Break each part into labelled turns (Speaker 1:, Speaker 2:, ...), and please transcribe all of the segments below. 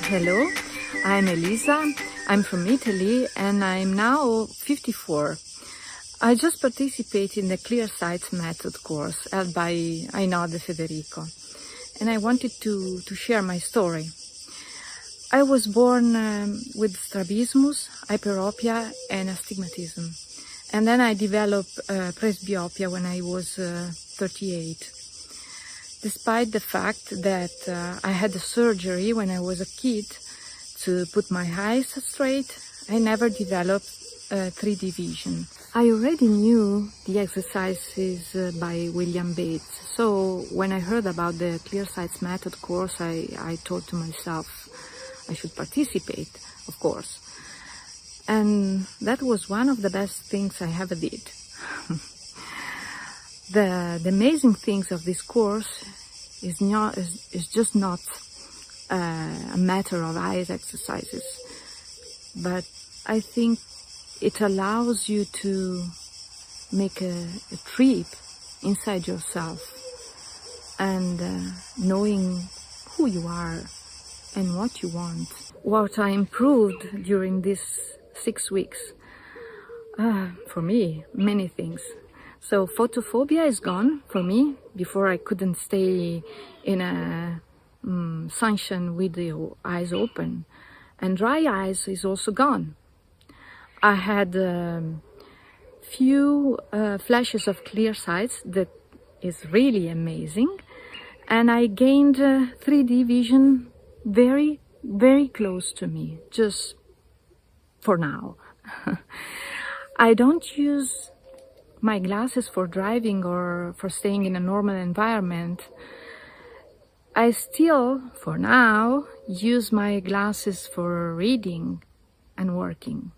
Speaker 1: Hello, I'm Elisa. I'm from Italy and I'm now 54. I just participated in the Eyesight method course held by Ainhoa de Federico, and I wanted to share my story. I was born with strabismus, hyperopia and astigmatism, and then I developed presbyopia when I was 38. Despite the fact that I had a surgery when I was a kid to put my eyes straight, I never developed 3D vision. I already knew the exercises by William Bates, so when I heard about the Eyesight method course, I thought to myself I should participate, of course. And that was one of the best things I ever did. The amazing things of this course is just not a matter of eyes exercises, but I think it allows you to make a trip inside yourself and knowing who you are and what you want. What I improved during these 6 weeks, for me, many things. So photophobia is gone for me. Before I couldn't stay in a sunshine with the eyes open, and dry eyes is also gone. I had few flashes of clear sights that is really amazing, and I gained 3D vision very, very close to me, just for now. I don't use my glasses for driving or for staying in a normal environment. I still, for now, use my glasses for reading and working.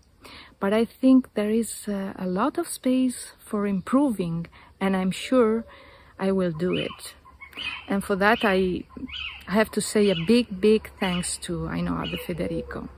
Speaker 1: But I think there is a lot of space for improving, and I'm sure I will do it. And for that, I have to say a big, big thanks to Ainhoa de Federico.